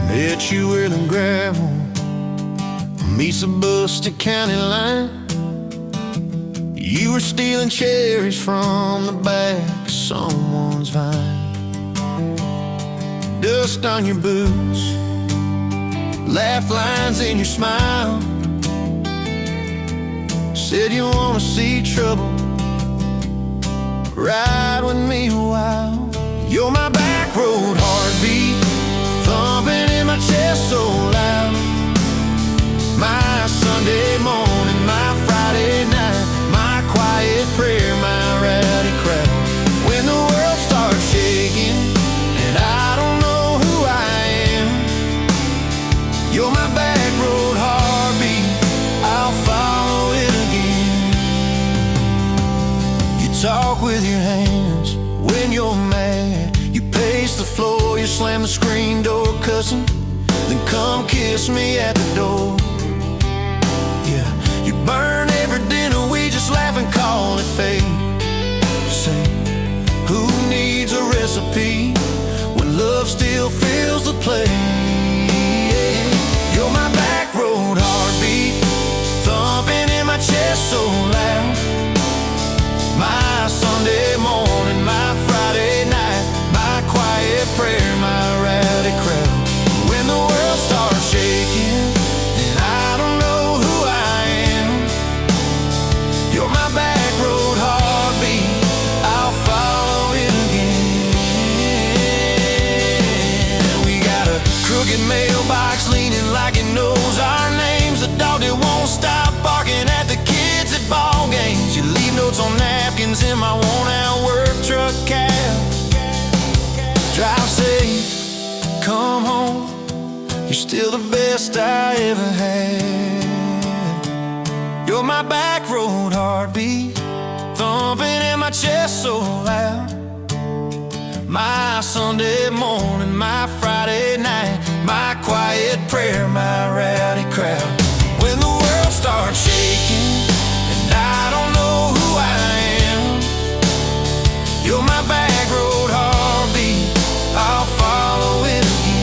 Met you where the gravel meets the busted county line. You were stealing cherries from the back of someone's vine. Dust on your boots, laugh lines in your smile. Said you wanna see trouble, ride with me a while. You're my back road heartbeat, thumping in my chest so loud. My Sunday morning, my Friday night, my quiet prayer, my rowdy crowd. When the world starts shaking and I don't know who I am, you're my back road heartbeat, I'll follow it again. You talk with your hands when you're mad, you pace the floor, you slam the screen door cussing, then come kiss me at the door. Yeah, you burn every dinner, we just laugh and call it fate. Say, who needs a recipe when love still fills the plate? You're my back road heartbeat, thumping in my chest so loud. My Sunday morning, my Friday night, my quiet prayer, my rowdy crowd. When the world starts shaking and I don't know who I am, you're my back road heartbeat, I'll follow it again. We got a crooked mailbox leaning like it knows our names, a dog that won't stop barking at the kids at ball games. You leave notes on napkins in my worn-out work truck cab. Drive safe, come home, you're still the best I ever had. You're my back road heartbeat, thumping in my chest so loud. My Sunday morning, my Friday night, my quiet prayer, my rowdy crowd. When the world starts shaking and I don't know who I am, you're my back road heartbeat, I'll follow it again.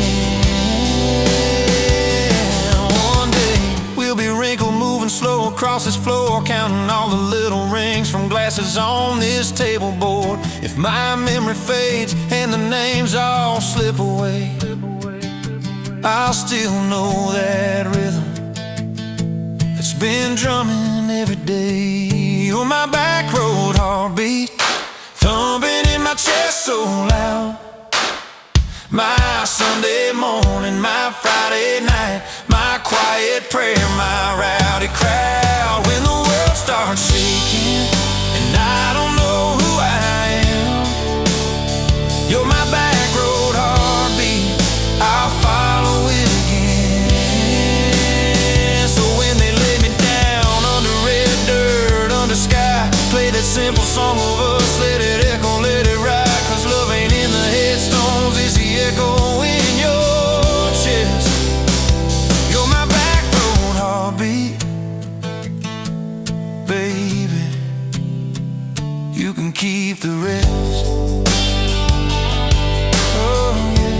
One day we'll be wrinkled, moving slow across this floor, counting all the little rings from glasses on this table board. If my memory fades and the names all slip away, I'll still know that rhythm that's been drumming every day. You're my back road heartbeat, thumping in my chest so loud. My Sunday morning, my Friday night, my quiet prayer, my rowdy crowd. When the world starts shaking and I don't know who I am, you're my back road heartbeat, I'll follow it again. So when they lay me down under red dirt, under sky, play that simple song of us, let it echo, let it ride. Cause love ain't in the headstones, it's the echo in your chest. You're my back road heartbeat, baby, you can keep the rest. Oh yeah.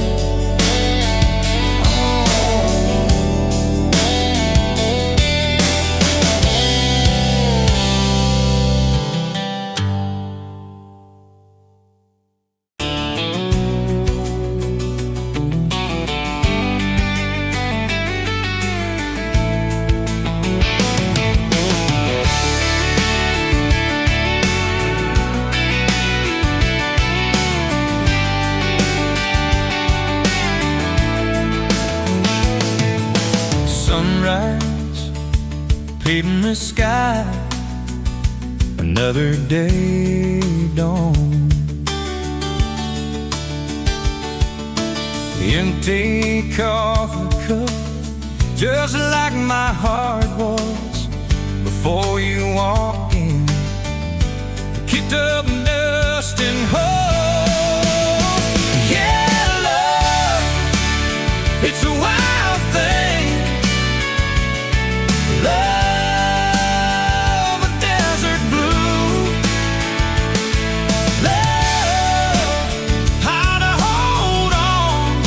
Sunrise, painting the sky, another day dawn. Empty coffee cup, just like my heart was before you walked in. Kicked up dust and hope. Yeah, love, it's a wild thing. Love, a desert blue. Love, how to hold on.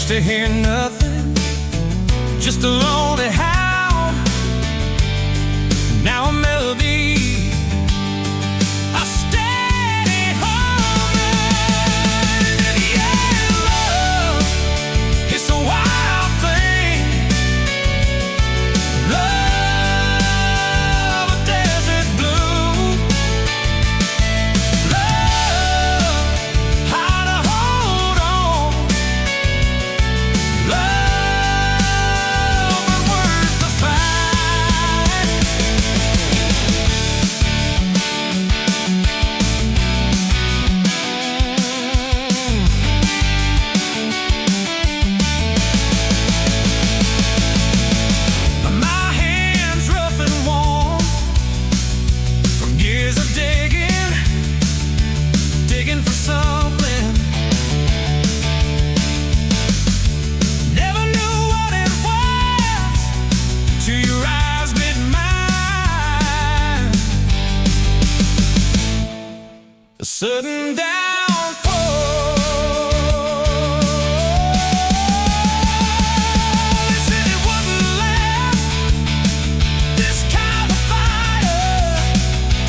used to hear nothing, just a lonely howl. Now a melody, a steady humming. And yeah, love, it's a wild thing. Love, a desert blue. Love, how to hold on. Love, but worth the fight. My hands rough and warm from years of digging for something. Never knew what it was till your eyes met mine. A sudden downfall. They said it wouldn't last. This kind of fire,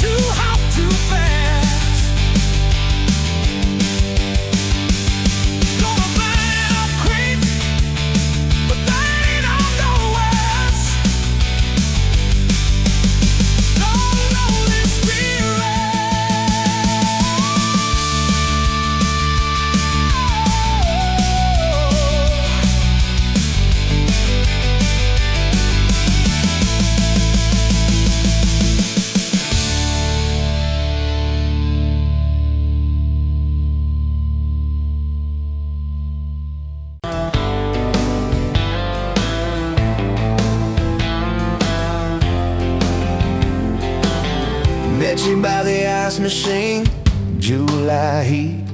too hot, too fast. Gonna burn up quick, but that ain't on no west. Don't know this feeling. Met you by the ice machine, July heat,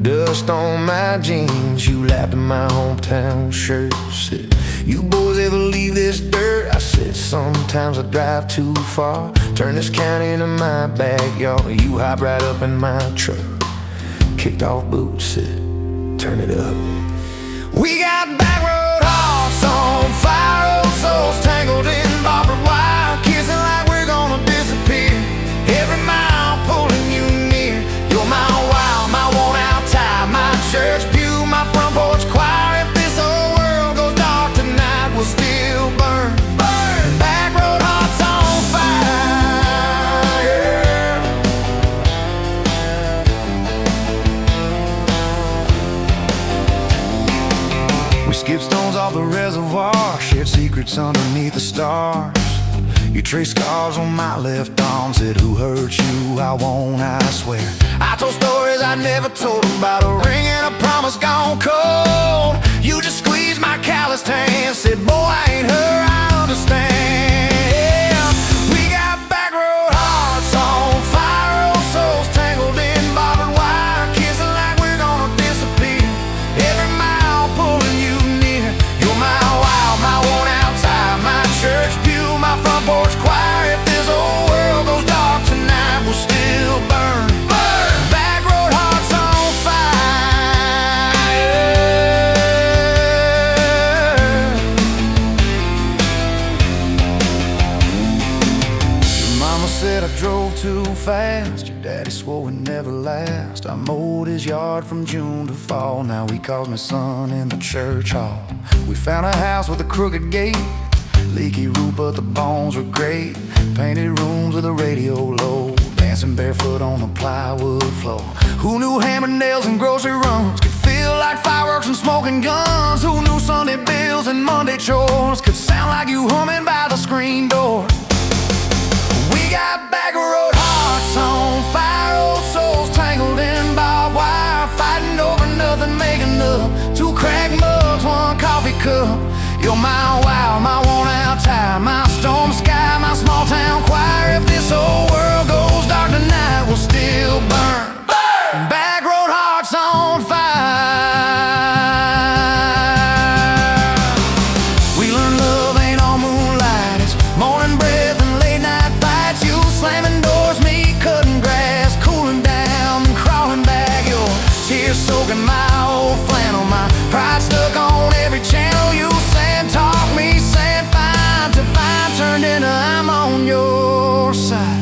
dust on my jeans. You laughed at my hometown shirt, said, "You boys ever leave this dirt?" I said, "Sometimes I drive too far, turn this county into my backyard." You hop right up in my truck, kicked off boots, said, "Turn it up." We got back road hearts on fire, old souls tangled in barbed wire, kissing like we're gonna disappear. Every mile pulling you near. You're my wow, my worn out tie, my church pew, my front porch choir. If this whole world goes dark tonight, we'll still burn. Burn. Back road hearts on fire. We skipped stones off the reservoir, shared secrets underneath the stars. You traced scars on my left arm, said, "Who hurt you? I won't, I swear." I told stories I never told about a ring and a promise gone cold. You just squeezed my calloused hand, said, "Boy, I ain't her, I understand." We got back road hearts on fire, old souls tangled in barbed wire, kissing like we're gonna disappear. Every mile pulling you near. You're my wow, my worn out tie, my church pew, my front porch choir. If this whole world goes dark tonight, we'll still burn. Burn. Back road hearts on fire. Your mama said I drove too fast. Your daddy swore we'd never last. I mowed his yard from June to fall. Now he calls me son in the church hall. We found a house with a crooked gate, leaky roof, but the bones were great. Painted rooms with a radio low, dancing barefoot on the plywood floor. Who knew hammered nails and grocery runs could feel like fireworks and smoking guns? Who knew Sunday bills and Monday chores could sound like you humming by the screen door? We got back road hearts on fire, old souls tangled in barbed wire, fighting over nothing, making up two cracked mugs, one coffee cup. You're my wow, my worn out tie, my storm sky, my small town choir. If this whole world goes dark tonight, we'll still burn. Burn. Back road hearts on fire. We learned love ain't all moonlight, it's morning breath and late night fights. You slamming doors, me cutting grass, cooling down and crawling back. Your tears soaking my old flannel, my Pride stuck on every channel you sent. Talk me, said fine to fine, turned into I'm on your side.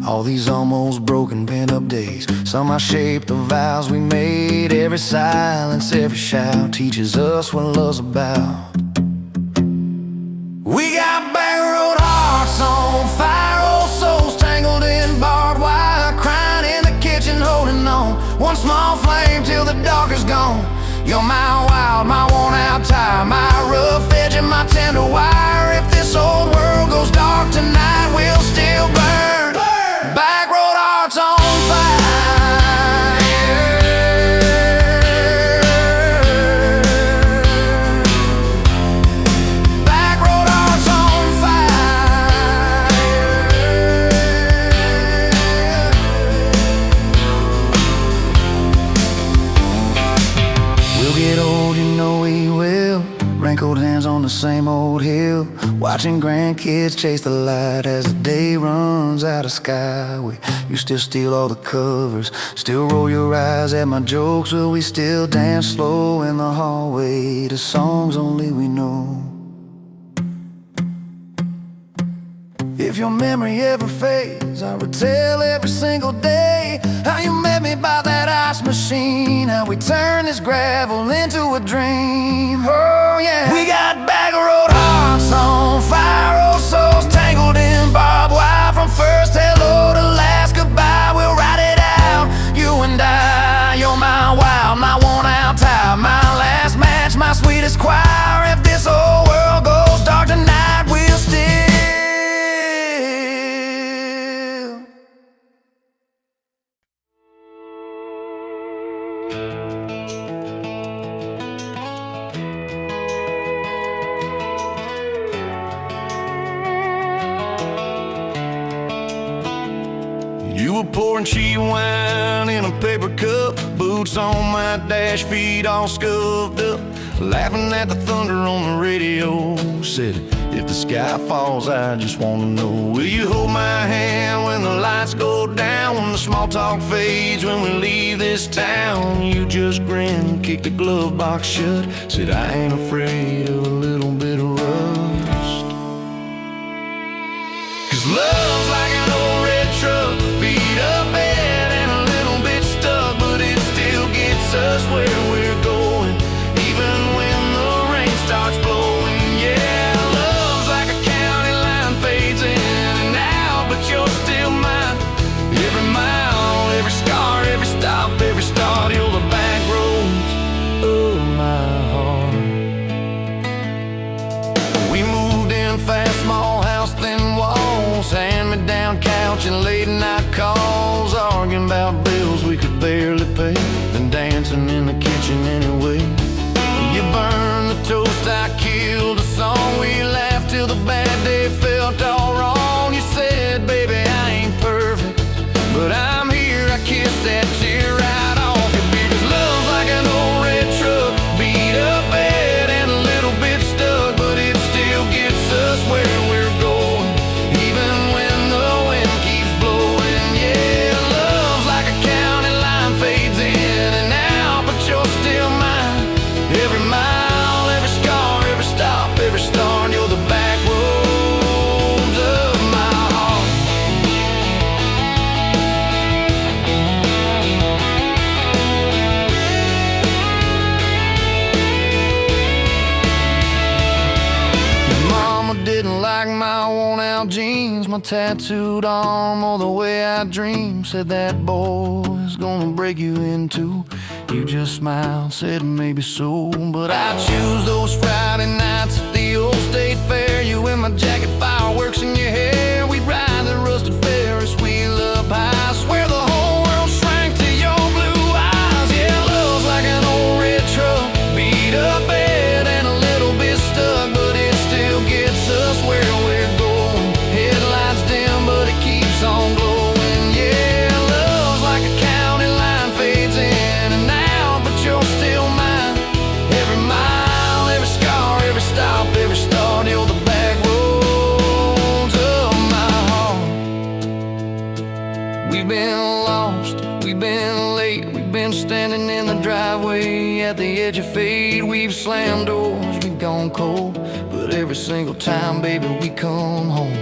All these almost broken pent-up days, somehow shaped the vows we made. Every silence, every shout teaches us what love's about. We got back road hearts on fire, old souls tangled in barbed wire, crying in the kitchen, holding on. One small flame till the dark is gone. You're my wild, my worn-out tire, my rough edge and my tender wire. If this old world goes dark tonight, we'll still burn. Back road hearts on fire. Back road hearts on fire. We'll get old, you know we will. Wrinkled hands on the same old hill, watching grandkids chase the light as the day runs out of sky. You still steal all the covers, still roll your eyes at my jokes. Will we still dance slow in the hallway to songs only we know? If your memory ever fades, I retell every single day how you met me by that ice machine, how we turned this gravel into a dream. Oh yeah, we got back road hearts on fire, old souls tangled in barbed wire. From first hello to last goodbye, we'll ride it out, you and I. You're my wild, my worn-out tire, my last match, my sweetest choir. If this whole world goes dark tonight, we'll still. You were pouring cheap wine in a paper cup, boots on my dash, feet all scuffed up, laughing at the thunder on the radio. Said, if the sky falls, I just wanna know, will you hold my hand when the lights go down, when the small talk fades, when we leave this town? You just grinned, kicked the glove box shut, said, I ain't afraid of a little bit of rust. 'Cause love's like an old red truck, beat up bed and a little bit stuck, but it still gets us where we're going, even when the rain starts blowing. Yeah, love's like a county line, fades in and out, but you're still mine. Every mile, every scar, every stop, every start, you're the back roads of my heart. We moved in fast, small house, thin walls, hand-me-down couch and late night calls, arguing about bills we could barely pay, and dancing in the kitchen anyway. You burned the toast, I killed the song, we laughed till the bad day felt all wrong. You said, baby, I ain't perfect, but I'm here, I kissed that tear right off your beard. 'Cause love's like an old red truck, beat up bed and a little bit stuck, but it still gets us where we're going, even when the wind keeps blowing. Yeah, love's like a county line, fades in and out, but you're still mine. Every mile, every scar, every stop, every start, you're the back roads of my heart. Mama didn't like my worn-out jeans, my tattooed arm, or the way I dream. Said that boy's gonna break you in two. You just smiled, said maybe so, but I choose those Friday nights at the old state fair. You in my jacket, fireworks in your hair. We'd ride the rusted Ferris wheel up high. Swear the whole world shrank to your blue eyes. Yeah, love's like an old red truck, beat up bed and a little bit stuck, but it still gets us where we're going. Headlights dim, but it keeps on glowing. Yeah, love's like a county line, fades in and out, but you're still mine. Every mile, every scar, every stop, every start, you're the back roads of my heart. We've been lost, we've been late, we've been been standing in the driveway at the edge of fate. We've slammed doors, we've gone cold, but every single time, baby, we come home.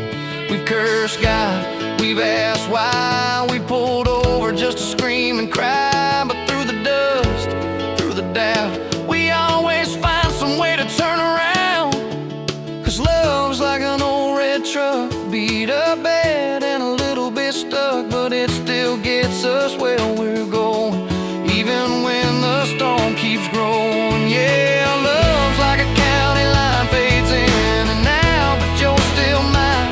We've cursed God, we've asked why, we pulled over just to scream and cry. But through the dust, through the doubt, we always find some way to turn around. 'Cause love's like an old red truck, beat up bad and a little bit stuck, but it still gets us where we're going, even when the storm keeps growing. Yeah, love's like a county line, fades in and out, but you're still mine.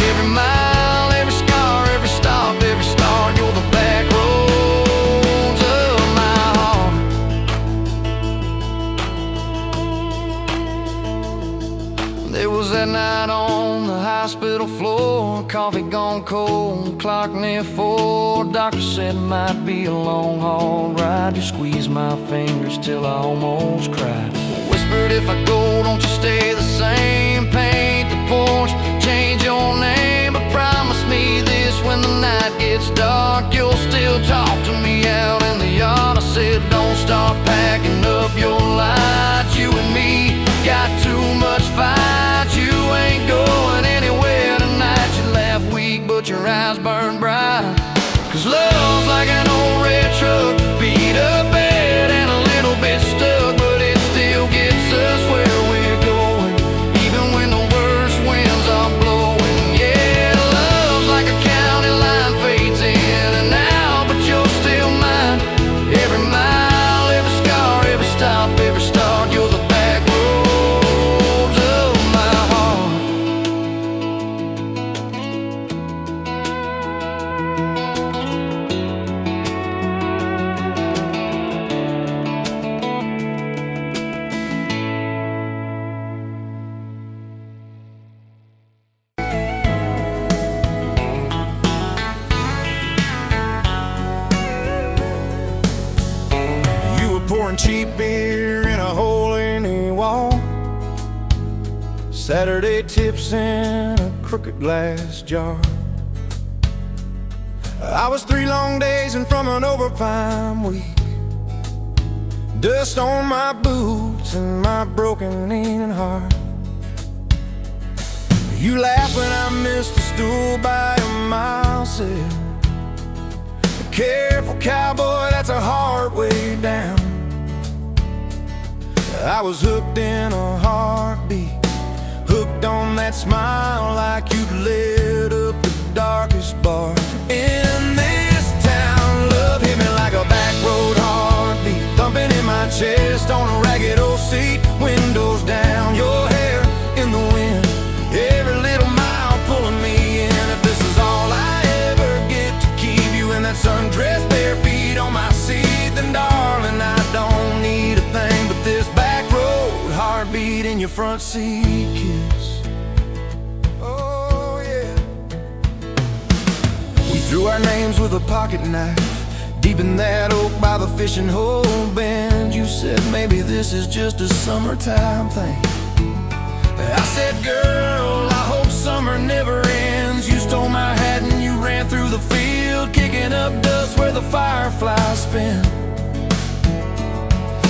Every mile, every scar, every stop, every start, you're the back roads of my heart. There was that night on the hospital floor, coffee gone cold, clock near 4. Doctor said it might be a long haul ride. You squeezed my fingers till I almost cried. Whispered, if I go, don't you stay the same. Paint the porch, change your name, but promise me this, when the night gets dark, you'll still talk to me out in the yard. I said, don't start packing up your lights. You and me got too much fight. You ain't going anywhere tonight. You laugh weak, but your eyes burn bright. 'Cause love's like an old red truck, beat up bad and a little bit stuck, but it still gets us where we're going, even when the worst winds are blowing. Yeah, love's like a county line, fades in and out, but you're still mine. Every mile, every scar, every stop, every start, you're the back roads of my heart. You were pouring cheap beer in a hole in the wall, Saturday tips in a crooked glass jar. I was 3 long days and from an overtime week, dust on my boots and my broken aching heart. You laughed when I missed a stool by a mile, said, careful cowboy, that's a hard way down. I was hooked in a heartbeat, hooked on that smile, like you'd lit up the darkest bar in this town. Love hit me like a back road heartbeat, thumping in my chest on a ragged old seat, windows down, your hair in the wind, every little mile pulling me in. If this is all I ever get to keep you in that sundress, bare feet on my seat, then darling, I don't need a thing but this back road heartbeat in your front seat kiss. Oh yeah. We threw our names with a pocket knife deep in that oak by the fishing hole bend. You said maybe this is just a summertime thing. I said, girl, I hope summer never ends. You stole my hat and you ran through the field, kicking up dust where the fireflies spin.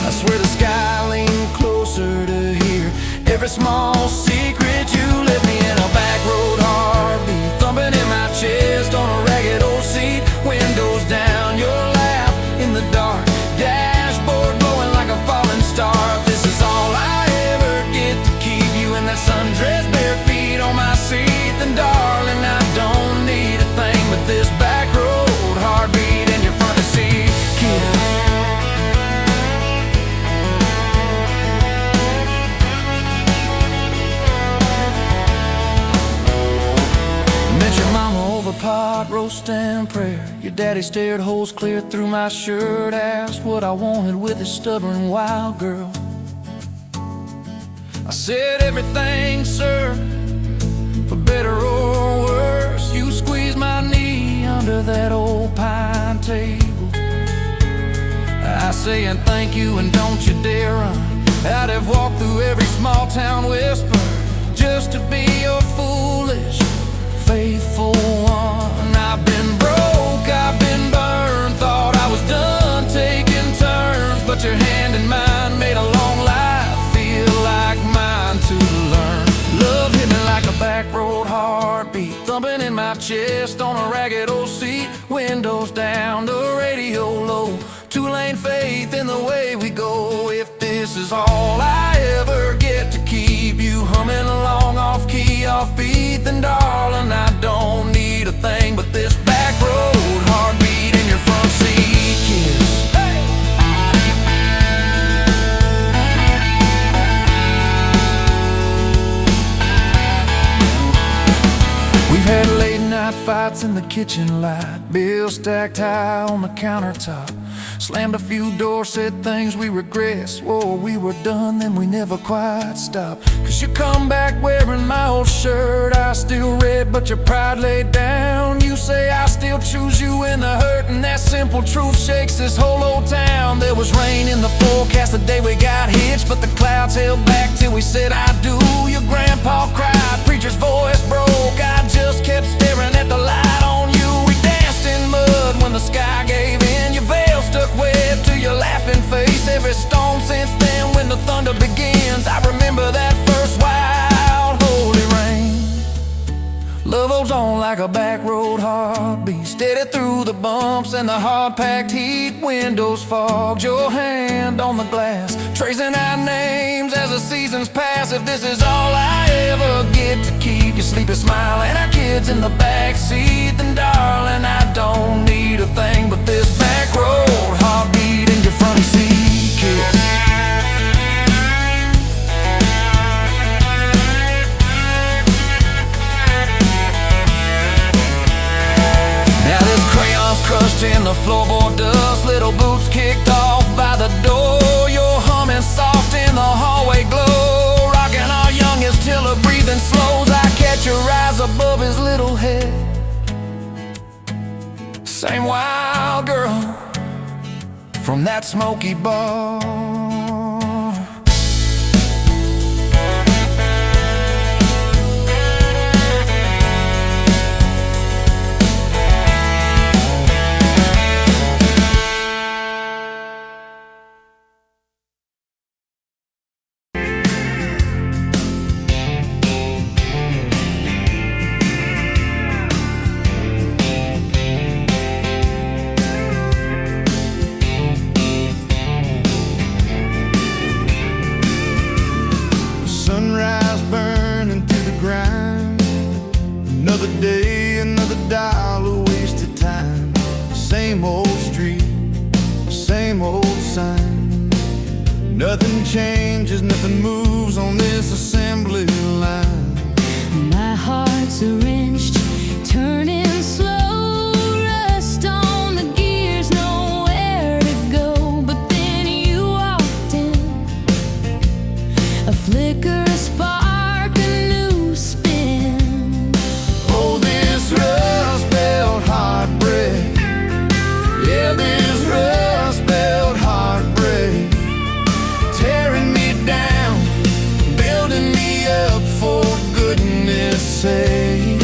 I swear the sky leaned closer to hear every small secret. You let me in a back road heartbeat, thumping in my chest on a ragged old seat, windows down, your laugh in the dark, dashboard glowing like a falling star. If this is all I ever get to keep you in that sundress, bare feet on my seat, then darling, I don't need a thing but this back road heartbeat in your front seat kiss. Met your mama over pot roast and prayer. Your daddy stared holes clear through my shirt, asked what I wanted with his stubborn wild girl. I said everything, sir, for better or worse. You squeezed my knee under that old pine table. I say and thank you and don't you dare run. I'd have walked through every small town whisper just to be your foolish, faithful one. I've been broke, I've been burned, thought I was done taking thumping in my chest on a ragged old seat. Windows down, the radio low. Two-lane faith in the way we go. If this is all I ever get to keep you humming along off key, off beat, then darling, I don't need a thing but this back road heartbeat in your front seat kiss. We've had late night fights in the kitchen light, bills stacked high on the countertop. Slammed a few doors, said things we regret. Swore we were done, then we never quite stopped. Cause you come back wearing my old shirt, I still red, but your pride laid down. You say I still choose you in the hurt, and that simple truth shakes this whole old town. There was rain in the forecast the day we got hitched, but the clouds held back till we said I do. Your grandpa cried, preacher's voice broke, I just kept staring at the light on you. We danced in mud when the sky gave in, your veil stuck web to your laughing face. Every storm since then when the thunder begins, I remember that first wild holy rain. Love holds on like a back road heartbeat, steady through the bumps and the hard-packed heat. Windows fogged, your hand on the glass, tracing our names as the seasons pass. If this is all I ever get to keep you sleeping, smiling, our kids in the backseat, then darling, I don't need a thing but this back road heartbeat in your front seat kiss. Now this crayon's crushed in the floorboard dust, little boots kicked off by the door. You're humming soft in the hallway glow, rocking our youngest till her breathing slows. I catch your eyes above his little head, same wild girl from that smoky bar. Sunrise burning to the grind, another day, another dollar wasted time. Same old street, same old sign. Nothing changes, nothing moves on this assembly line. My heart's a wrenched, turning slow, rust on the gears, nowhere to go. But then you walked in, a flicker, a spark, a new spin. Oh, this rust belt heartbreak, yeah, this rust belt heartbreak, tearing me down, building me up, for goodness sake.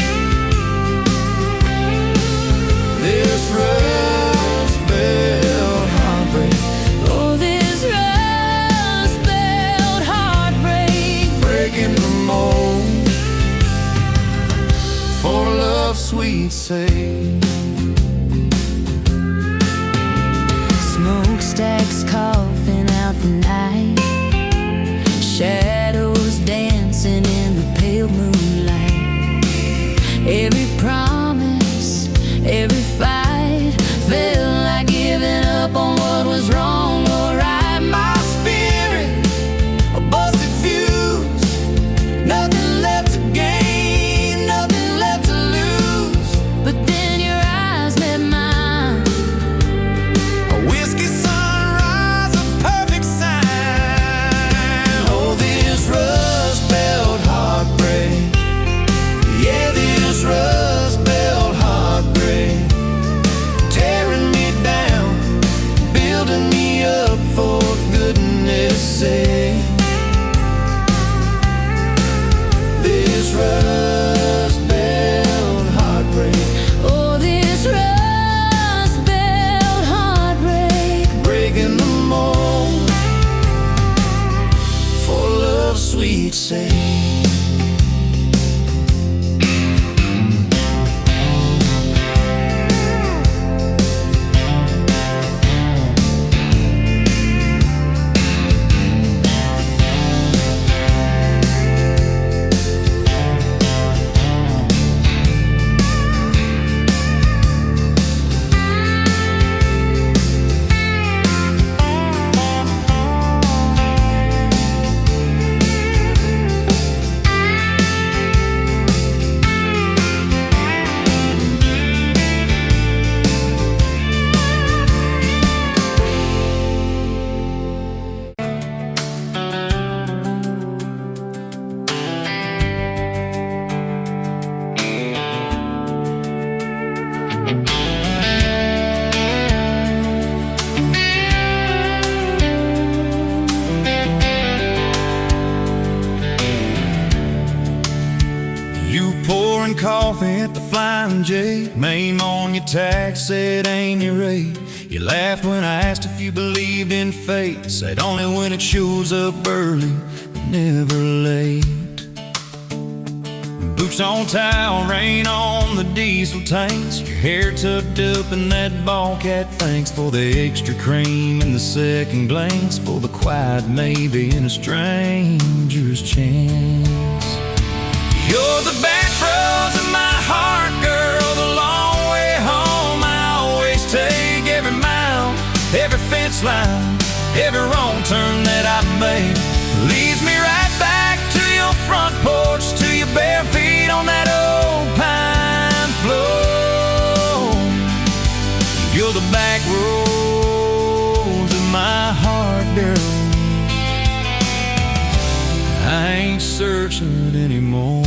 coffee at the Flying J. Name on your tag said ain't your rate. You laughed when I asked if you believed in fate. Said only when it shows up early, never late. Boots on towel, rain on the diesel tanks. Your hair tucked up in that ball cat. Thanks for the extra cream and the second glance, for the quiet maybe in a stranger's chance. You're the back roads of my heart, girl, the long way home I always take. Every mile, every fence line, every wrong turn that I've made leads me right back to your front porch, to your bare feet on that old pine floor. You're the back roads of my heart, girl. I ain't searching anymore.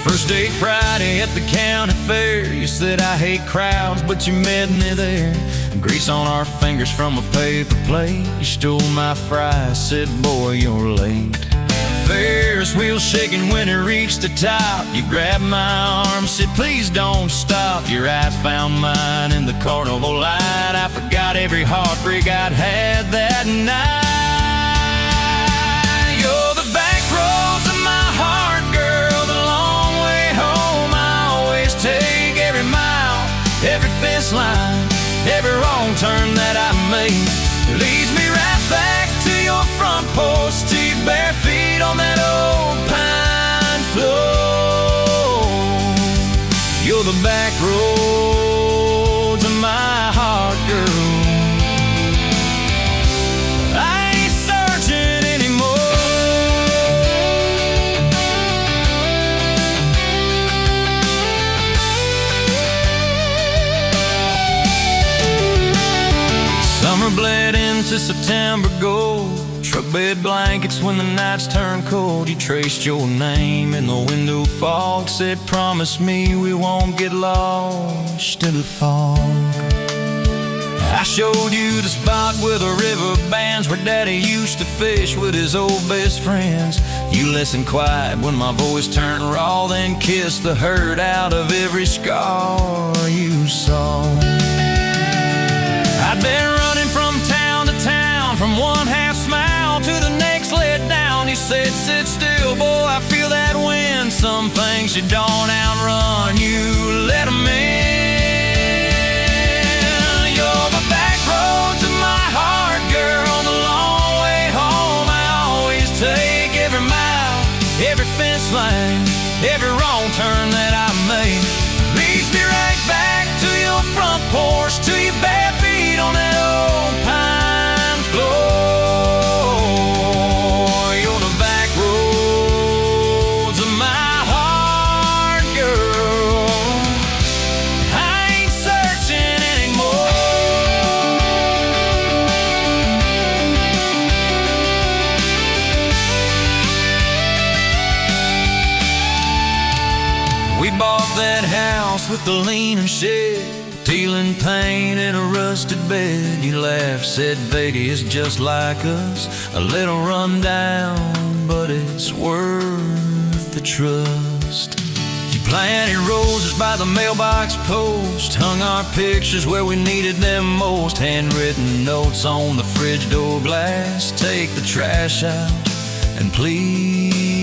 First day Friday at the county fair. You said I hate crowds, but you met me there. Grease on our fingers from a paper plate. You stole my fries, said boy you're late. Ferris wheel shaking when it reached the top. You grabbed my arm, said please don't stop. Your eyes found mine in the carnival light. I forgot every heartbreak I'd had that night. You're the back roads of my heart, girl, the long way home I always take. Every mile, every fence line, every wrong turn that I made leads me right back to your front porch, to your bare feet on that old pine floor. You're the back roads of my heart, girl. I ain't searching anymore. Summer bled into September gold. Truck bed blankets when the nights turn cold. You traced your name in the window fog. Said promise me we won't get lost in the fog. I showed you the spot where the river bands, where Daddy used to fish with his old best friends. You listened quiet when my voice turned raw, then kissed the hurt out of every scar you saw. I'd been running from town to town, from one half smile to the next let down. You said sit still, boy, I feel that wind. Some things you don't outrun, you let them in. You're the back roads of my heart, girl, the long way home I always take. Every mile, every fence line, every wrong turn that I made leads me right back to your front porch, to your bare feet on that old pine floor. You're the back roads of my heart, girl. I ain't searching anymore. We bought that house with the leaning shed, peeling paint in a rusted bed. You laughed, said Vegas is just like us, a little run down, but it's worth the trust. You planted roses by the mailbox post, hung our pictures where we needed them most. Handwritten notes on the fridge door glass, take the trash out and please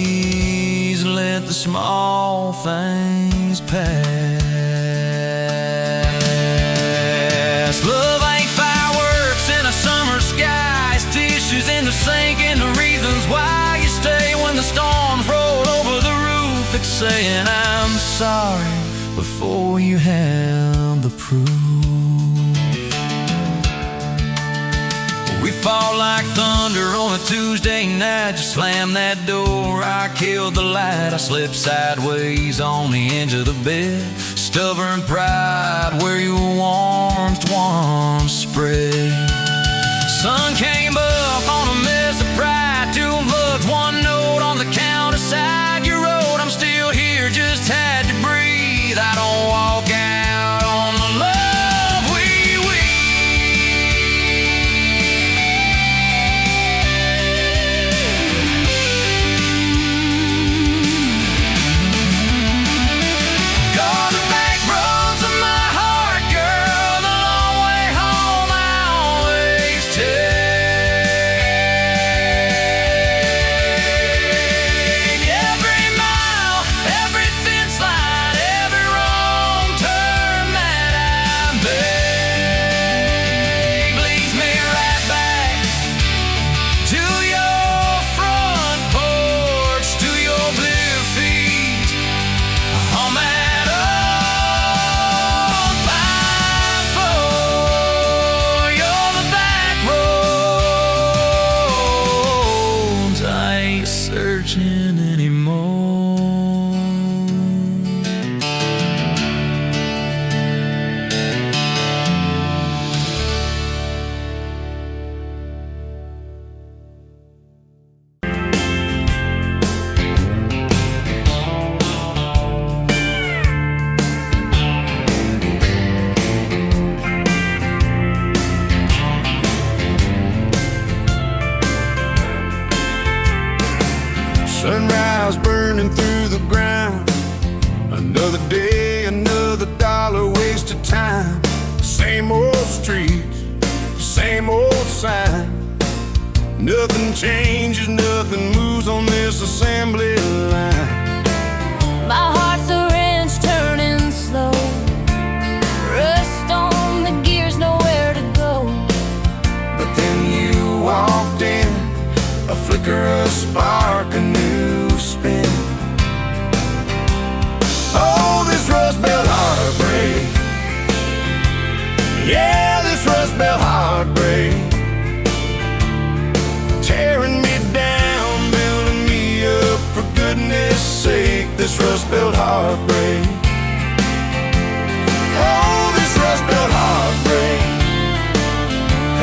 let the small things pass. Love ain't fireworks in a summer sky, it's tissues in the sink and the reasons why you stay when the storms roll over the roof. It's saying I'm sorry before you have the proof. We fall like thunder on a Tuesday night. You slam that door, I killed the light. I slipped sideways on the edge of the bed. Stubborn pride where your warmth once spread. Sun came up on a mess of pride. 2 mugs, 1 note on the counter side. You wrote, I'm still here, just had to breathe. I don't walk out on the love we house burning through the ground. Another day, another dollar wasted time. Same old streets, same old sign. Nothing changes, nothing moves on this assembly line. My heart's a wrench turning slow, rust on the gears, nowhere to go. But then you walked in, a flicker, a spark, a new spin. Oh, this Rust Belt heartbreak. Yeah, this Rust Belt heartbreak. Tearing me down, building me up, for goodness sake, this Rust Belt heartbreak. Oh, this Rust Belt heartbreak.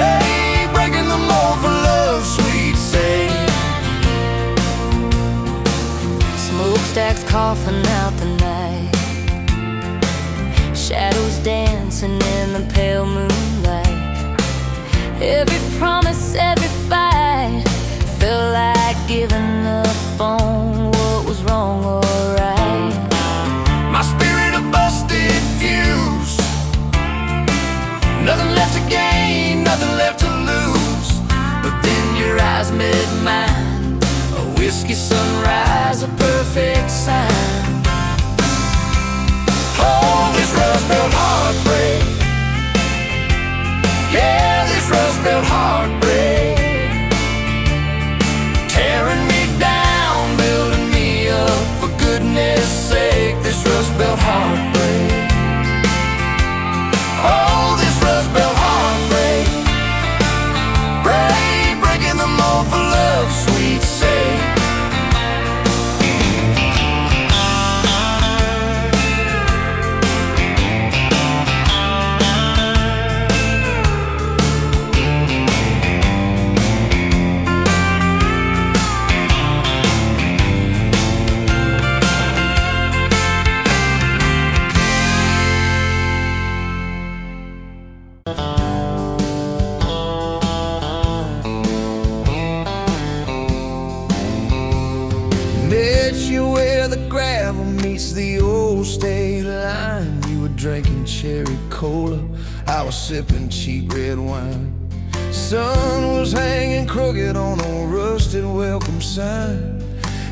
Hey, breaking the mold for love's sweet sake. Smokestacks coughing out the night, shadows dancing in the pale moonlight. Every promise, every fight felt like giving up on what was wrong or right. My spirit a busted fuse. Nothing left to gain, nothing left to lose. But then your eyes met mine, a whiskey sunrise, a perfect sign. Oh, this Rust Belt heartbreak. Yeah, this Rust Belt heartbreak. Tearing me down, building me up, for goodness sake, this Rust Belt heartbreak. Oh, this Rust Belt heartbreak. Breaking the mold for love's sweet sake. Met you where the gravel meets the old state line. You were drinking cherry cola, I was sipping cheap red wine. Sun was hanging crooked on a rusted welcome sign.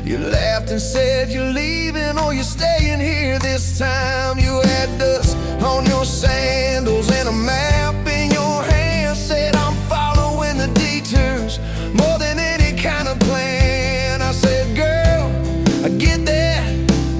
You laughed and said you're leaving or you're staying here this time. You had dust on your sandals and a map in your hand. Said I'm following the detours more than any kind of plan. I said, girl, I get that,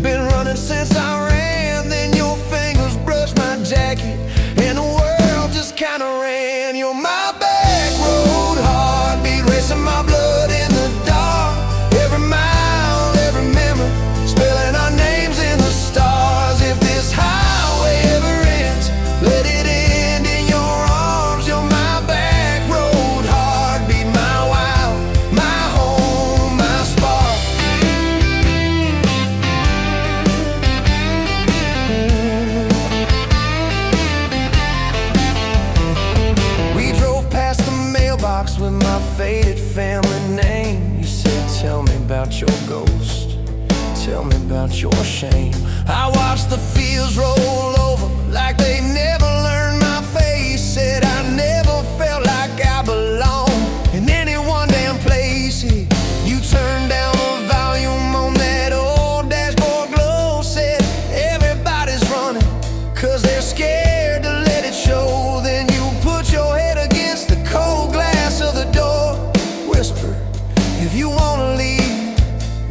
been running since I ran. Then your fingers brushed my jacket and the world just kinda ran. You're my back road heartbeat, racing my blood in the dark. Every mile, every memory, spelling our names in the stars. If this highway ever ends, let it end in your arms. You're my back road heartbeat, my wild, my home, my spark. We drove past the mailbox with my faded family name. You said, tell me about your ghost, tell me about your shame. I watched the fields roll over like they never learned my face. Said I never felt like I belonged in any one damn place. You turned down the volume on that old dashboard glow. Said everybody's running 'cause they're scared to let it show. Then you put your head against the cold glass of the door. Whisper, if you wanna leave,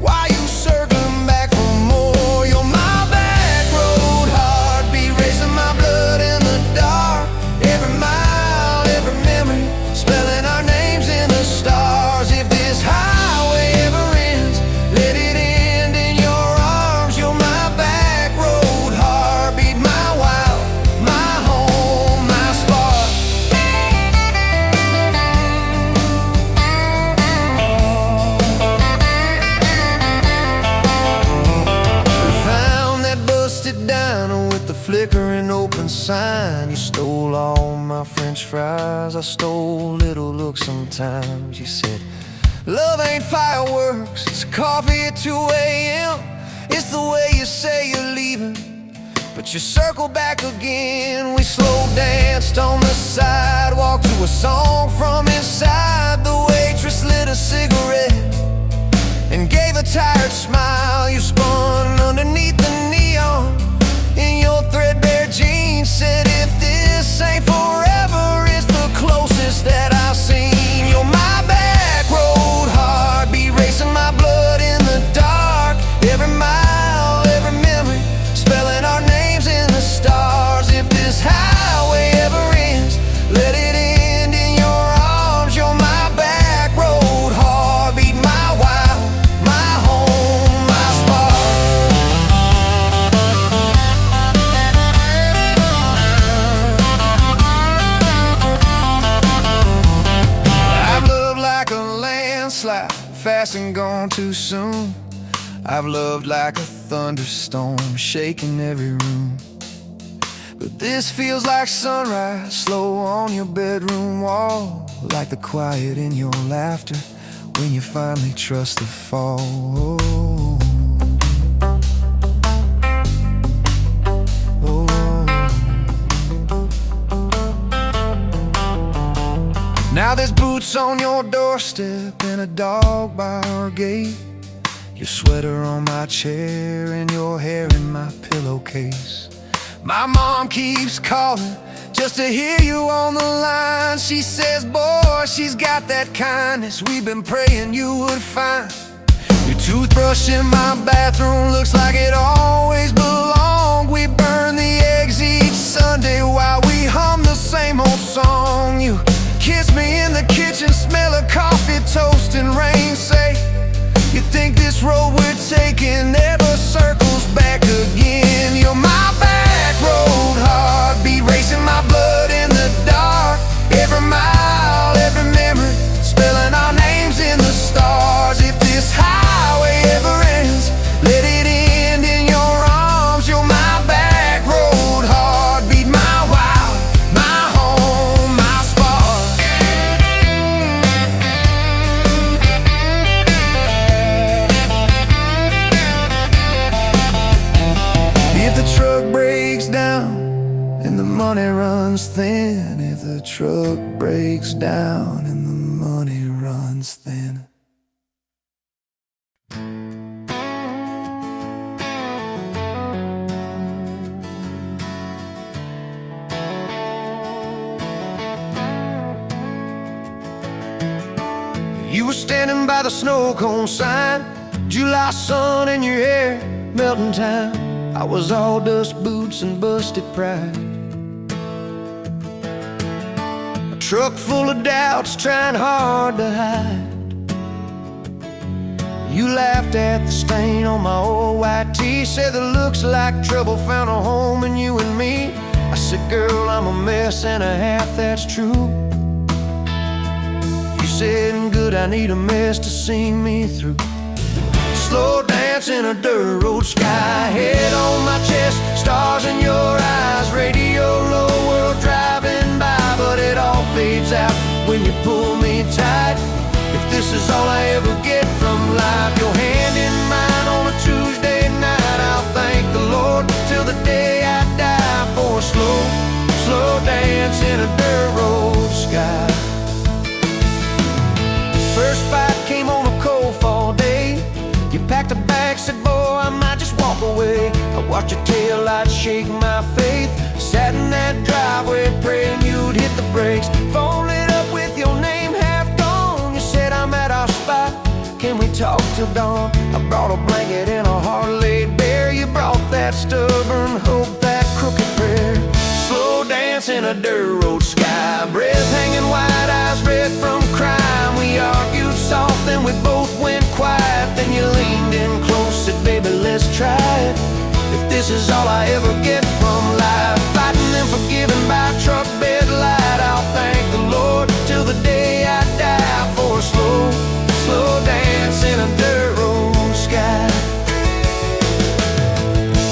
why you circling back for more? You're my back road heartbeat, racing my blood in the dark. Every mile, every memory, spelling our names in the stars. If this highway ever ends, let it end in your arms. You're my back road heartbeat, my wild, my home, my spark. We found that busted diner with the flickering open sign. You stole all my french fries, I stole little looks sometimes. You said, Love ain't fireworks, it's coffee at 2 a.m. It's the way you say you're leaving, but you circle back again. We slow danced on the sidewalk to a song from inside. The waitress lit a cigarette and gave a tired smile. You spun underneath the neon in your threadbare jeans. Said, if this ain't forever, it's the closest that I've seen. You're my back road heartbeat, racing my blood in the dark. Every mile, every memory, spelling our names in the stars. If this highway ever ends, let it end in your arms. You're my back road heartbeat, my wild, my home, my spark. I've loved like a landslide, fast and gone too soon. I've loved like a thunderstorm, shaking every room. But this feels like sunrise, slow on your bedroom wall, like the quiet in your laughter when you finally trust the fall. Now there's boots on your doorstep and a dog by our gate. Your sweater on my chair and your hair in my pillowcase. My mom keeps calling just to hear you on the line. She says, boy, she's got that kindness we've been praying you would find. Your toothbrush in my bathroom looks like it always belonged. We burn the eggs each Sunday while we hum the same old song. You kiss me in the kitchen, smell of coffee, toast and rain. Say, you think this road we're taking never circles back again. You're my back road heartbeat, racing my blood in the dark. Every mile, every memory, spelling our names in the stars. If this highway ever ends, let it end in your arms. You're my back road heartbeat, my wild, my home, my spark. If the truck breaks down and the money runs thin, if the truck breaks down and the money runs thin. You were standing by the snow cone sign, July sun in your hair, melting time. I was all dust boots and busted pride. A truck full of doubts, trying hard to hide. You laughed at the stain on my old white tee, said that looks like trouble found a home in you and me. I said, girl, I'm a mess and a half, that's true. You said, good, I need a mess to see me through. Slow dance in a dirt road sky, head on my chest, stars in your eyes. Radio low, world driving by, but it all fades out when you pull me tight. If this is all I ever get from life, your hand in mine on a Tuesday night, I'll thank the Lord till the day I die for a slow, slow dance in a dirt road sky. First fight came on a cold fall day. You packed a bag, said, boy, I might just walk away. I watched your taillights shake my faith. Sat in that driveway praying you'd hit the brakes. Phone lit up with your name half gone. You said, I'm at our spot, can we talk till dawn? I brought a blanket and a heart laid bare. You brought that stubborn hope, that crooked prayer. Slow dance in a dirt road sky, breath hanging wide, eyes red from crime. We argued soft, then we both went quiet. Then you leaned in close, said, baby, let's try it. If this is all I ever get from life, fighting and forgiving by truck bed light, I'll thank the Lord till the day I die for a slow, slow dance in a dirt road sky.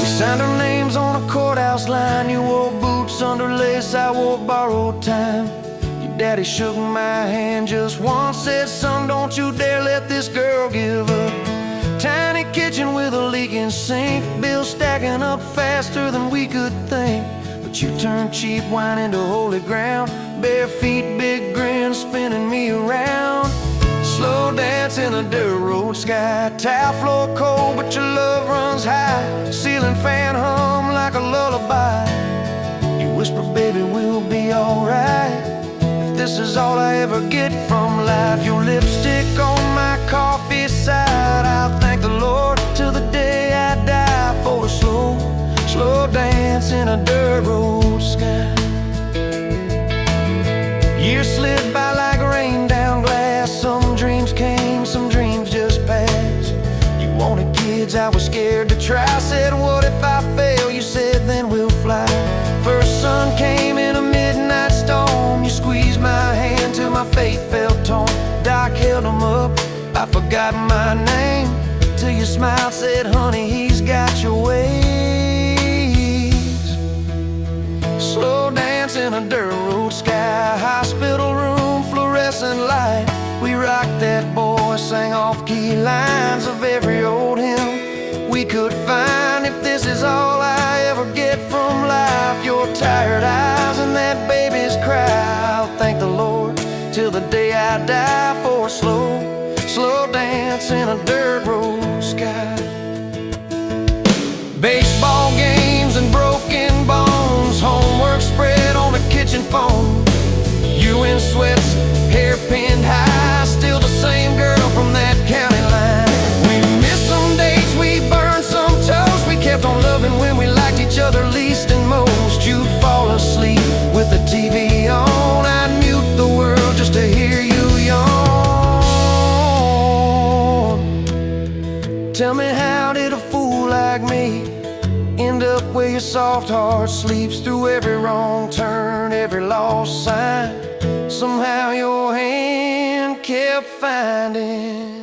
We signed our names on a courthouse line. You wore boots under lace, I wore borrowed time. You Daddy shook my hand just once, said, son, don't you dare let this girl give up. Tiny kitchen with a leaking sink, bills stacking up faster than we could think. But you turned cheap wine into holy ground, bare feet, big grin, spinning me around. Slow dance in a dirt road sky, tile floor cold, but your love runs high. Ceiling fan hum like a lullaby. You whisper, baby, we'll be alright. If this is all I ever get from life, your lipstick on my coffee side, I'll thank the Lord till the day I die for a slow dance in a dirt road sky. Years slid by like rain down glass. Some dreams came, some dreams just passed. You wanted kids, I was scared to try. Said, what if I fail? You said, then we'll fly. First sun came in a midnight storm. You squeezed my hand till my faith felt torn. Doc held them up, I forgot my name, till you smiled, said, honey, he's got your ways. Slow dance in a dirt road sky, hospital room, fluorescent light. We rocked that boy, sang off-key lines of every old hymn we could find. If this is all I ever get from life, your tired eyes and that baby's cry, I'll thank the Lord till the day I die for a slow dance in a dirt road sky. Baseball games and broken bones, homework spread on the kitchen phone. You in sweats, hair pinned high, still the same girl from that county line. We missed some dates, we burned some toast. We kept on loving when we liked each other least and most. You'd fall asleep with the TV on, I'd mute the world just to hear you yawn. Tell me, how did a fool like me end up where your soft heart sleeps through every wrong turn, every lost sign? Somehow your hand kept finding.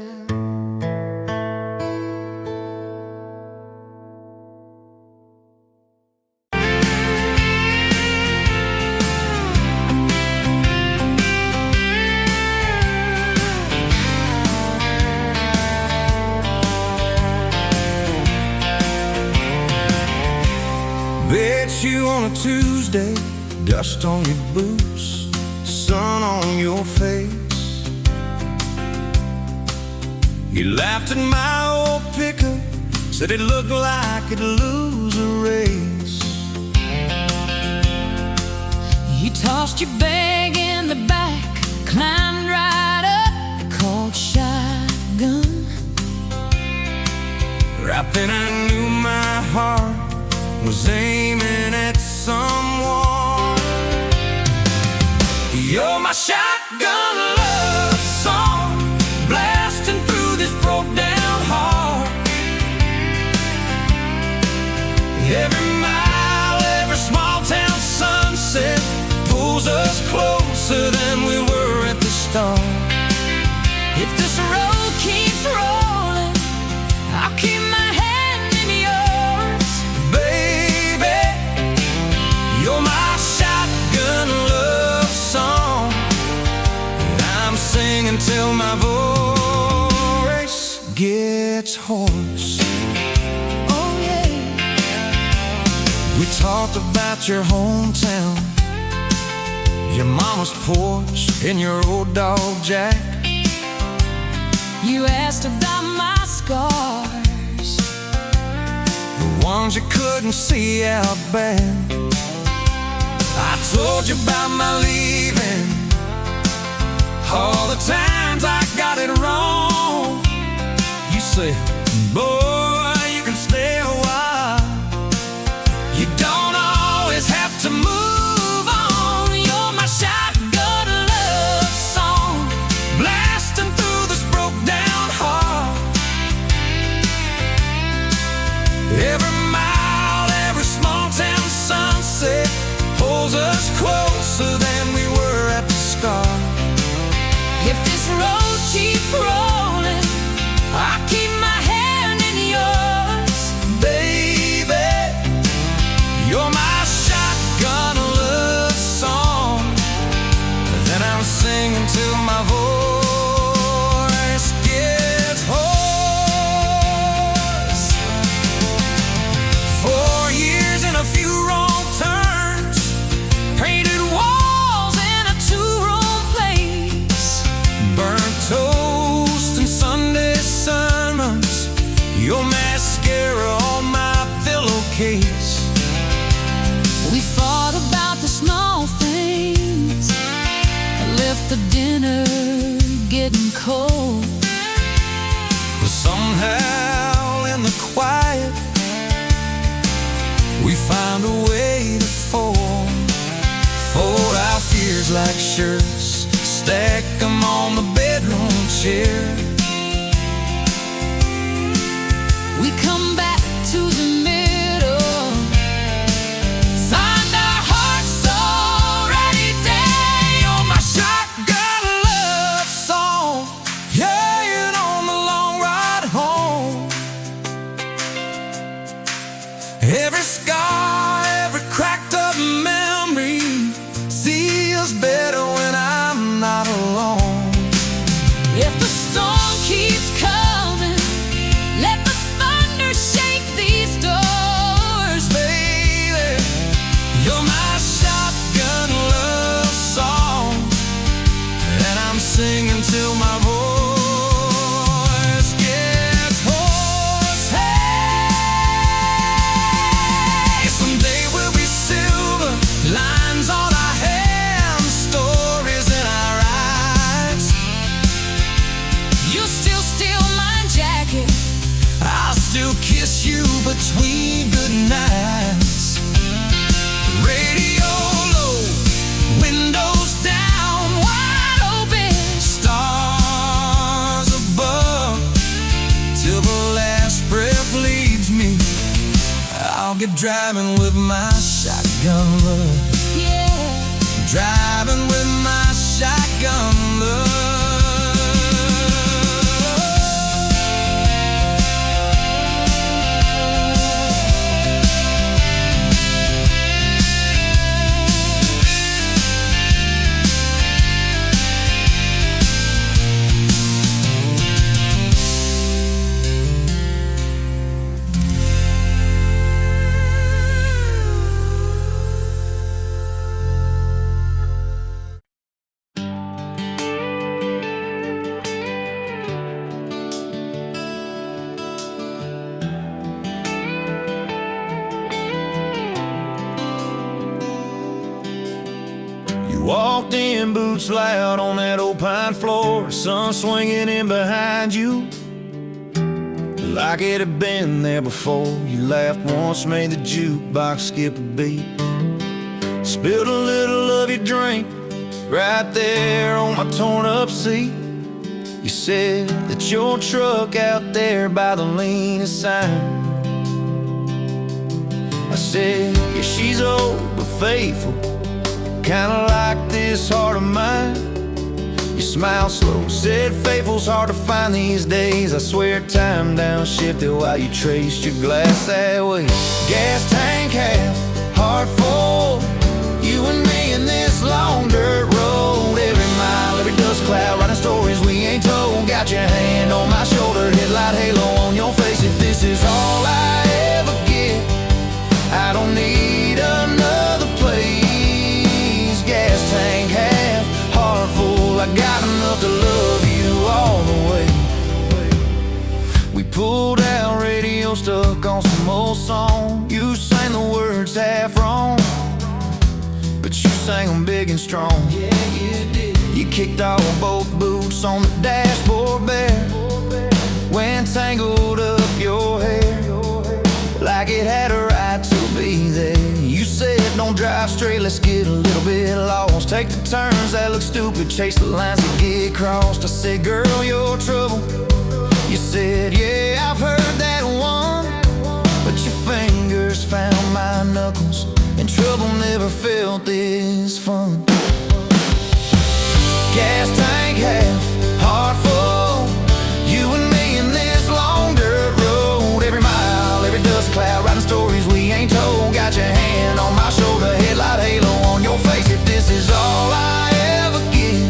Bet you on a Tuesday, dust on your boots, sun on your face. You laughed at my old pickup, said it looked like it'd lose a race. You tossed your bag in the back, climbed right up, called shotgun. Right then I knew my heart was aiming at someone. You're my shotgun love song, blasting through this broke down heart. Every mile, every small town sunset pulls us closer than we were at the start. If this road keeps rolling, I'll keep my hand in yours. Baby, you're my shotgun love song, and I'm singing till my voice gets hoarse. Oh yeah. We talked about your hometown, your mama's porch, and your old dog Jack. You asked about my scars, The ones you couldn't see out back. I told you about my leaving, all the times I got it wrong. You said, boy, you can stay a while, you don't always have to move on. You're my shotgun love song, blasting through this broke down heart. Every mile, every small town sunset pulls us closer than we were at the start. if this road keeps rolling, I'll keep my hand in the dinner getting cold. But somehow in the quiet we found a way to fold our fears like shirts, stack them on the bedroom chair. We come back to the middle, find our hearts already dead. You're my shotgun love song, yeah, on the long ride home. Every scar, every cracked up memory feels better when I'm not alone. If the storm keeps coming, let the thunder shake these doors. Baby, you're my shotgun love song, and I'm singing till my voice gets hoarse. Hey, someday we'll be silver, lines on our hands, stories in our eyes. You still steal my jacket, I'll still kiss you between good nights. Radio low, windows down, wide open. stars above. Till the last breath leaves me, I'll get driving with my shotgun love. Yeah, Driving with my shotgun love. Walked in, boots loud on that old pine floor, sun swinging in behind you like it had been there before. You laughed once, made the jukebox skip a beat, spilled a little of your drink right there on my torn up seat. You said that your truck out there by the leanest sign. I said, yeah, she's old but faithful, kinda like this heart of mine. You smiled slow, said faithful's hard to find these days. I swear time downshifted while you traced your glass that way. Gas tank half, heart full, you and me in this long dirt road. Every mile, every dust cloud, writing stories we ain't told. Got your hand on my shoulder, headlight halo on your face. If this is all I ever get, I don't need another place. Gas tank half, heart full, I got enough to love you all the way. We pulled out, radio stuck on some old song. You sang the words half wrong, but you sang them big and strong. Yeah, you did. You kicked off both boots on the dashboard bare, went tangled up your hair like it had a right to be there. You said don't drive straight, let's get a little bit lost, take the turns that look stupid, chase the lines that get crossed. I said, girl, you're trouble. You said, yeah, I've heard that one, but your fingers found my knuckles, and trouble never felt this fun. Gas tank half, heart full, you and me in this long dirt road. Every mile, every dust cloud, writing stories we ain't told. Got your hand on my shoulder, headlight halo on your face. If this is all I ever get,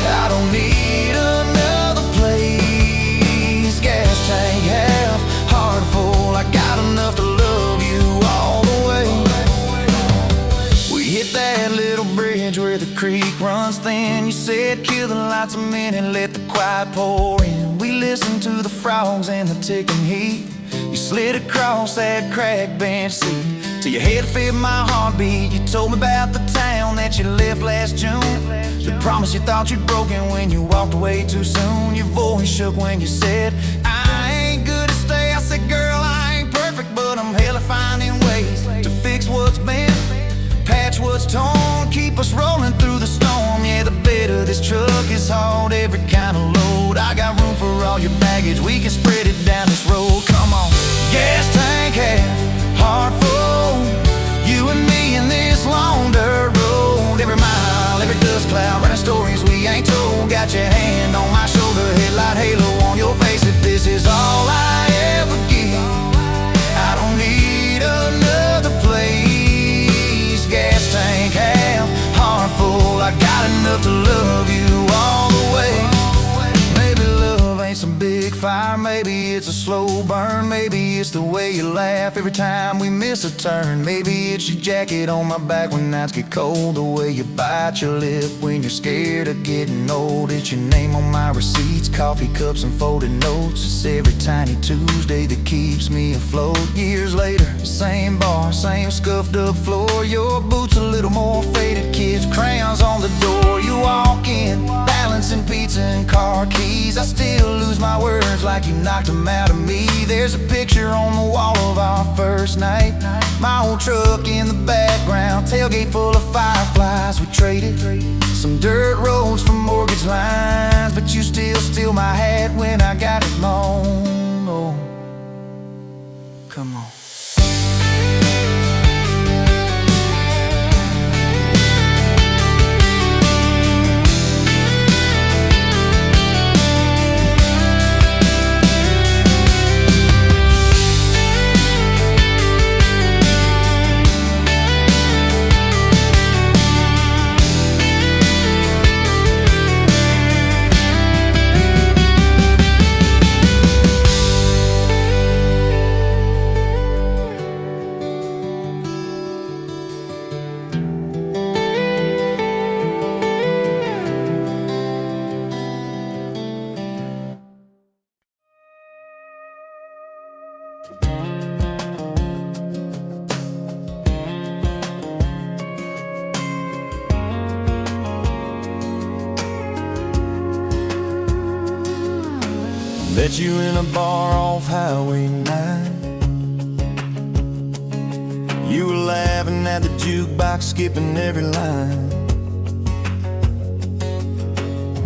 I don't need another place. Gas tank half, heart full, I got enough to love you all the way. We hit that little bridge where the creek runs thin. You said kill the lights a minute, let the quiet pour in. We listened to the frogs and the ticking heat. You slid across that cracked bench seat till your head fit my heartbeat. You told me about the town that that you left last June. The promise you thought you'd broken when you walked away too soon. Your voice shook when you said, I ain't good to stay. I said, girl, I ain't perfect, but I'm hella finding ways to fix what's bent, patch what's torn, keep us rolling through the storm. Yeah, the bed of this truck is hauled every kind of load. I got room for all your baggage, we can spread it down this road. Come on, gas tank half, heart full, you and me in this long dirt road. Every mile, every dust cloud, running stories we ain't told. Got your hand on my shoulder, headlight halo on your face. If this is all I ever give, I don't need another place. Gas tank half, heart full, I got enough to love you all the way. Maybe love ain't some big fire, maybe it's a slow burn. Maybe it's the way you laugh every time we miss a turn. Maybe it's your jacket on my back when nights get cold, the way you bite your lip when you're scared of getting old. It's your name on my receipts, coffee cups and folded notes. It's every tiny Tuesday that keeps me afloat. Years later, same bar, same scuffed up floor. Your boots a little more faded, kids' crayons on the door. You walk in, balancing pizza and car keys. I still lose my words like you knocked them out of me. There's a picture on the wall of our first night, my old truck in the background, tailgate full of fireflies. We traded some dirt roads for mortgage lines, but you still steal my hat when I got it long. Oh, come on. Met you in a bar off Highway 9. You were laughing at the jukebox, skipping every line.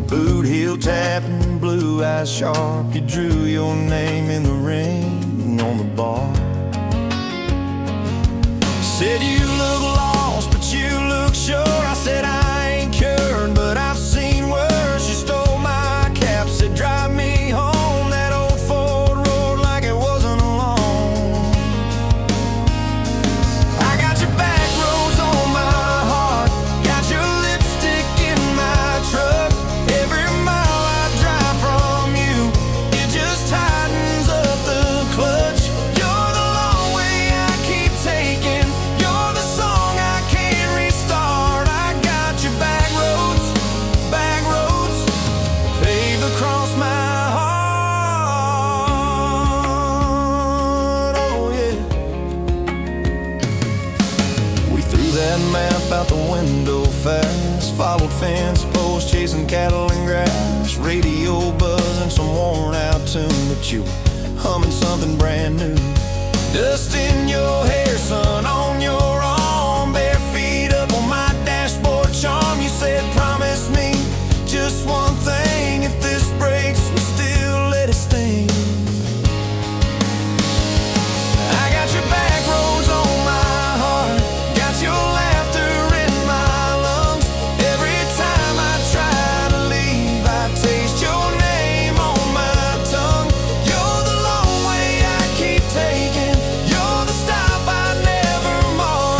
Boot heel tapping, blue eyes sharp. You drew your name in the ring on the bar. Said you look lost, but you look sure. I said I ain't cured, but I've seen worse. You stole my cap, said drive me home. Out the window fast, followed fence posts, chasing cattle and grass, radio buzzing some worn out tune, but you were humming something brand new. Dust in your hair, sun on your arm, bare feet up on my dashboard charm. You said promise me just one thing, if this breaks we still let it sting. I got your back roads on my heart, got your More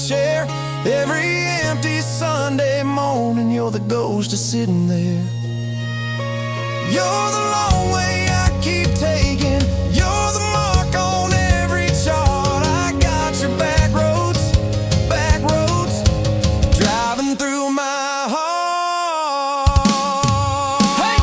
chair. Every empty Sunday morning, you're the ghost of sitting there. You're the long way I keep taking. You're the mark on every chart. I got your back roads, driving through my heart. Hey!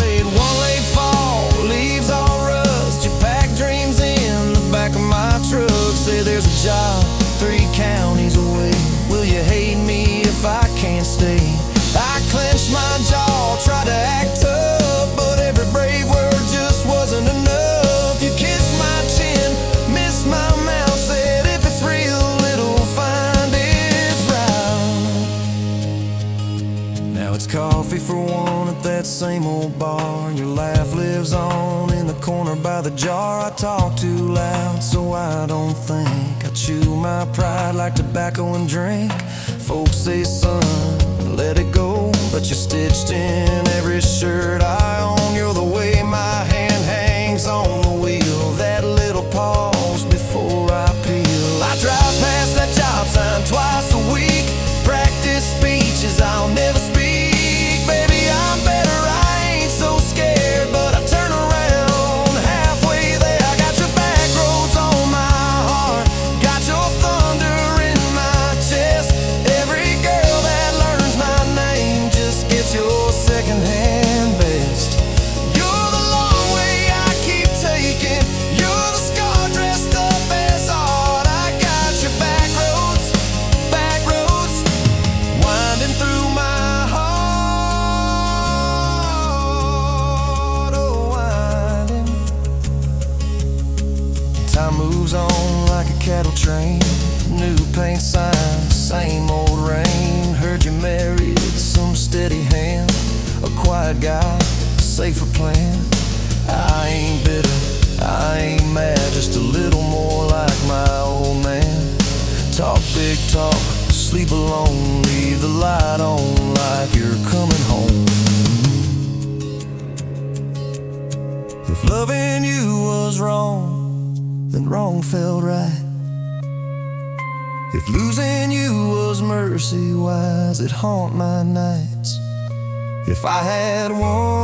Late one late fall, leaves all rust. You pack dreams in the back of my truck. Say there's a job 3 counties away. Will you hate me if I can't stay? I clenched my jaw, tried to act tough, but every brave word just wasn't enough. You kissed my chin, missed my mouth, said if it's real, it'll find its route. Now it's coffee for one at that same old bar. Your laugh lives on in the corner by the jar. I talk too loud, so I don't think. I chew my pride like tobacco and drink. Folks say, son, let it go, but you're stitched in every shirt I own. You're the way my hand hangs on the wheel, that little pause before I peel. I drive past that job sign twice a week, practice speeches I'll never speak. Baby, I'm better, I ain't so scared, but I turn around halfway there. I got your back roads on my heart, got your thunder in my chest. Every girl that learns my name just gets your secondhand best. You're the long way I keep taking. You're the scar dressed up as art. I got your back roads, winding through my heart. Oh, winding. Time moves on like a cattle train. New paint signs, same old rain. Heard you married some steady hand, a quiet guy, safer plan. I ain't bitter, I ain't mad, just a little more like my old man. Talk big talk, sleep alone, leave the light on like you're coming home. If loving you was wrong, then wrong felt right. If losing you was mercy, why's it haunt my nights? If I had one